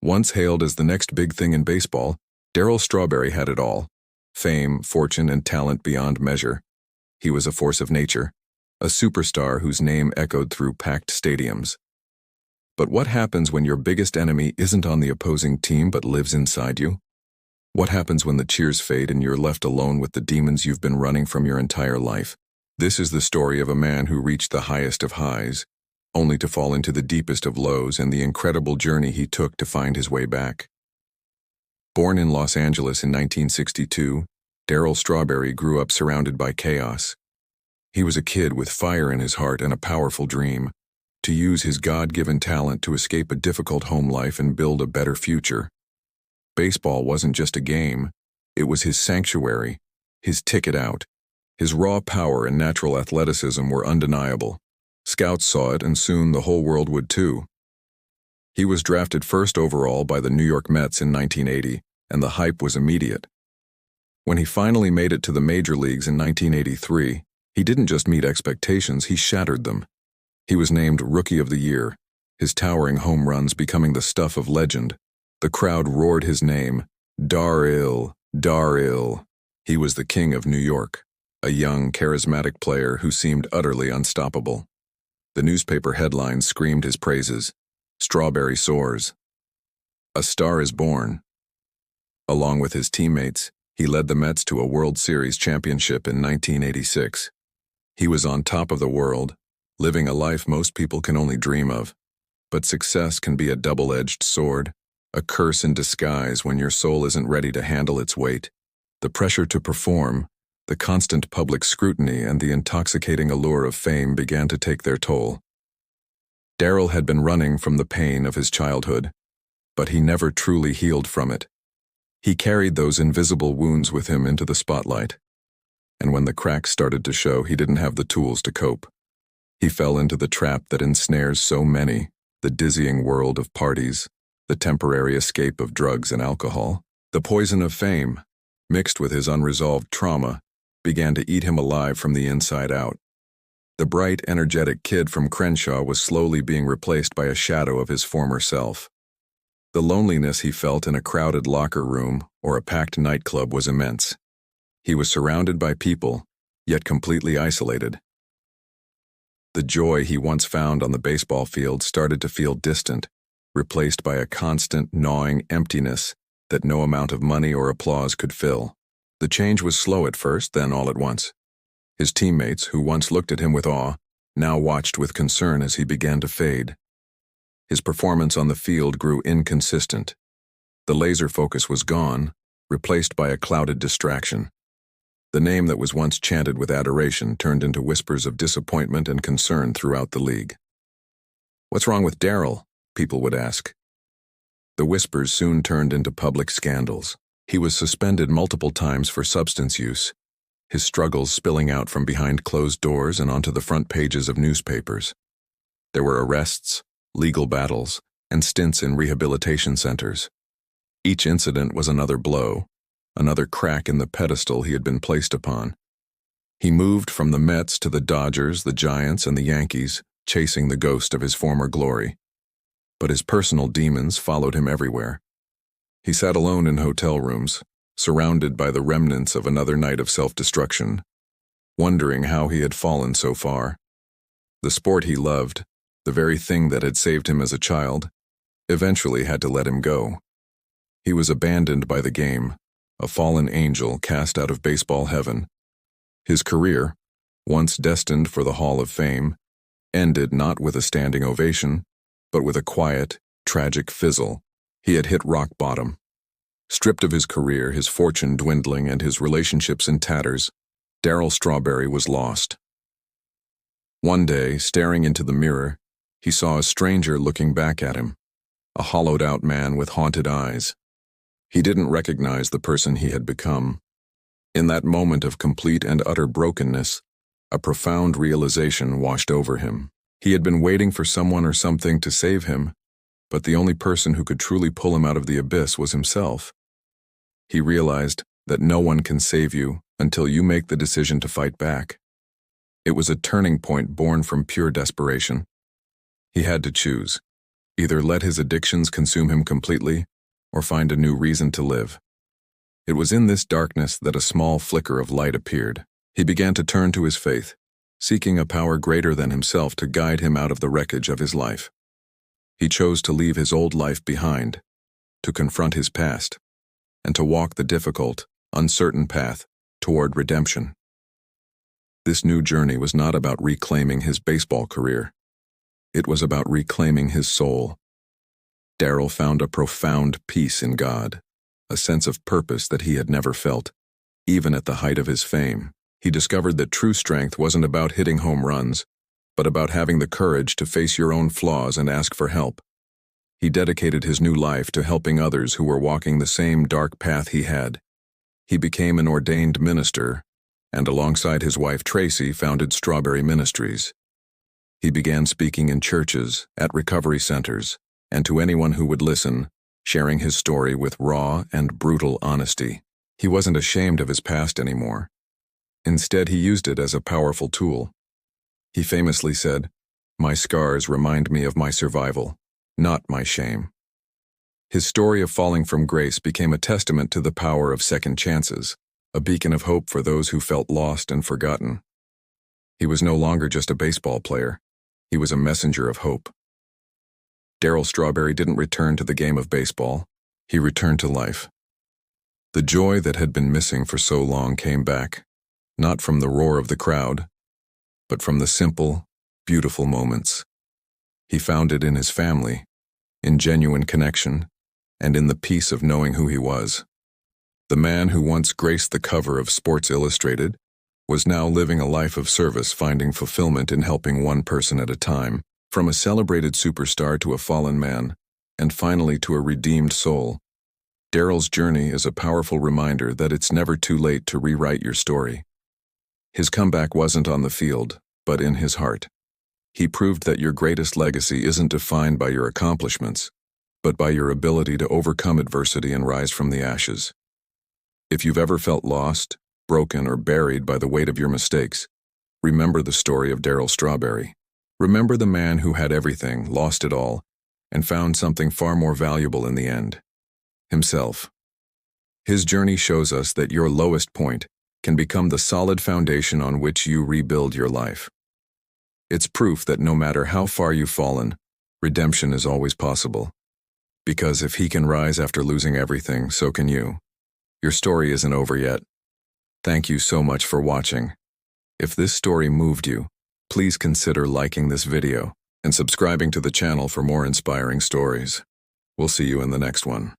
Once hailed as the next big thing in baseball, Darryl Strawberry had it all: fame, fortune, and talent beyond measure. He was a force of nature, a superstar whose name echoed through packed stadiums. But what happens when your biggest enemy isn't on the opposing team but lives inside you? What happens when the cheers fade and you're left alone with the demons you've been running from your entire life? This is the story of a man who reached the highest of highs, only to fall into the deepest of lows, and the incredible journey he took to find his way back. Born in Los Angeles in 1962, Darryl Strawberry grew up surrounded by chaos. He was a kid with fire in his heart and a powerful dream: to use his God-given talent to escape a difficult home life and build a better future. Baseball wasn't just a game, it was his sanctuary, his ticket out. His raw power and natural athleticism were undeniable. Scouts saw it, and soon the whole world would too. He was drafted first overall by the New York Mets in 1980, and the hype was immediate. When he finally made it to the major leagues in 1983, he didn't just meet expectations, he shattered them. He was named Rookie of the Year, his towering home runs becoming the stuff of legend. The crowd roared his name: Darryl, Darryl. He was the king of New York, a young, charismatic player who seemed utterly unstoppable. The newspaper headlines screamed his praises: Strawberry soars. A star is born. Along with his teammates, he led the Mets to a World Series championship in 1986. He was on top of the world, living a life most people can only dream of. But success can be a double-edged sword, a curse in disguise when your soul isn't ready to handle its weight. The pressure to perform, the constant public scrutiny, and the intoxicating allure of fame began to take their toll. Darryl had been running from the pain of his childhood, but he never truly healed from it. He carried those invisible wounds with him into the spotlight, and when the cracks started to show, he didn't have the tools to cope. He fell into the trap that ensnares so many: the dizzying world of parties, the temporary escape of drugs and alcohol. The poison of fame, mixed with his unresolved trauma, began to eat him alive from the inside out. The bright, energetic kid from Crenshaw was slowly being replaced by a shadow of his former self. The loneliness he felt in a crowded locker room or a packed nightclub was immense. He was surrounded by people, yet completely isolated. The joy he once found on the baseball field started to feel distant, replaced by a constant, gnawing emptiness that no amount of money or applause could fill. The change was slow at first, then all at once. His teammates, who once looked at him with awe, now watched with concern as he began to fade. His performance on the field grew inconsistent. The laser focus was gone, replaced by a clouded distraction. The name that was once chanted with adoration turned into whispers of disappointment and concern throughout the league. "What's wrong with Darryl?" people would ask. The whispers soon turned into public scandals. He was suspended multiple times for substance use, his struggles spilling out from behind closed doors and onto the front pages of newspapers. There were arrests, legal battles, and stints in rehabilitation centers. Each incident was another blow, another crack in the pedestal he had been placed upon. He moved from the Mets to the Dodgers, the Giants, and the Yankees, chasing the ghost of his former glory. But his personal demons followed him everywhere. He sat alone in hotel rooms, surrounded by the remnants of another night of self-destruction, wondering how he had fallen so far. The sport he loved, the very thing that had saved him as a child, eventually had to let him go. He was abandoned by the game, a fallen angel cast out of baseball heaven. His career, once destined for the Hall of Fame, ended not with a standing ovation, but with a quiet, tragic fizzle. He had hit rock bottom. Stripped of his career, his fortune dwindling, and his relationships in tatters, Darryl Strawberry was lost. One day, staring into the mirror, he saw a stranger looking back at him, a hollowed-out man with haunted eyes. He didn't recognize the person he had become. In that moment of complete and utter brokenness, a profound realization washed over him. He had been waiting for someone or something to save him, but the only person who could truly pull him out of the abyss was himself. He realized that no one can save you until you make the decision to fight back. It was a turning point born from pure desperation. He had to choose, Either let his addictions consume him completely, or find a new reason to live. It was in this darkness that a small flicker of light appeared. He began to turn to his faith, seeking a power greater than himself to guide him out of the wreckage of his life. He chose to leave his old life behind, to confront his past, and to walk the difficult, uncertain path toward redemption. This new journey was not about reclaiming his baseball career. It was about reclaiming his soul. Darryl found a profound peace in God, a sense of purpose that he had never felt, even at the height of his fame. He discovered that true strength wasn't about hitting home runs, but about having the courage to face your own flaws and ask for help. He dedicated his new life to helping others who were walking the same dark path he had. He became an ordained minister, and alongside his wife Tracy founded Strawberry Ministries. He began speaking in churches, at recovery centers, and to anyone who would listen, sharing his story with raw and brutal honesty. He wasn't ashamed of his past anymore. Instead, he used it as a powerful tool. He famously said, "My scars remind me of my survival, not my shame." His story of falling from grace became a testament to the power of second chances, a beacon of hope for those who felt lost and forgotten. He was no longer just a baseball player. He was a messenger of hope. Darryl Strawberry didn't return to the game of baseball. He returned to life. The joy that had been missing for so long came back, not from the roar of the crowd, but from the simple, beautiful moments. He found it in his family, in genuine connection, and in the peace of knowing who he was. The man who once graced the cover of Sports Illustrated was now living a life of service, finding fulfillment in helping one person at a time, from a celebrated superstar to a fallen man, and finally to a redeemed soul. Darryl's journey is a powerful reminder that it's never too late to rewrite your story. His comeback wasn't on the field, but in his heart. He proved that your greatest legacy isn't defined by your accomplishments, but by your ability to overcome adversity and rise from the ashes. If you've ever felt lost, broken, or buried by the weight of your mistakes, remember the story of Darryl Strawberry. Remember the man who had everything, lost it all, and found something far more valuable in the end: himself. His journey shows us that your lowest point can become the solid foundation on which you rebuild your life. It's proof that no matter how far you've fallen, redemption is always possible. Because if he can rise after losing everything, so can you. Your story isn't over yet. Thank you so much for watching. If this story moved you, please consider liking this video and subscribing to the channel for more inspiring stories. We'll see you in the next one.